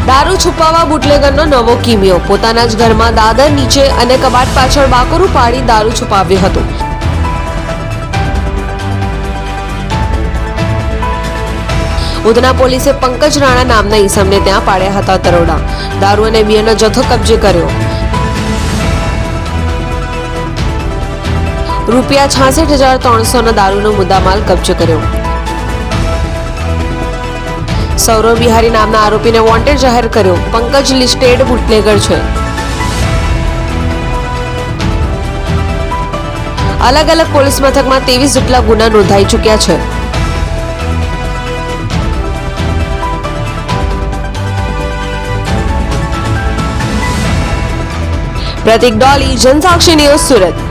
દારૂ છુપાવવા બુટલેગરનો નવો કિમિયો. પોતાના જ ઘરમાં દાદર નીચે અને કબાટ પાછળ બાકરું પાડી દારૂ છુપાવ્યો હતો. ઉધના પોલીસે પંકજ રાણા નામના ઈસમને ત્યાં પાડ્યા હતા દરોડા. દારૂ અને બિયરનો જથ્થો કબજે કર્યો. ₹66,300 દારૂનો મુદ્દામાલ કબજે કર્યો. સૌરવ બિહારી નામના આરોપીને વોન્ટેડ જાહેર કર્યો. પંકજ લિસ્ટેડ બુટલેગર છે. અલગ અલગ પોલીસ મથકમાં 23 જેટલા ગુના નોંધાઈ ચૂક્યા છે. પ્રતિક ડોલી, જનસાક્ષી ન્યૂઝ, સુરત.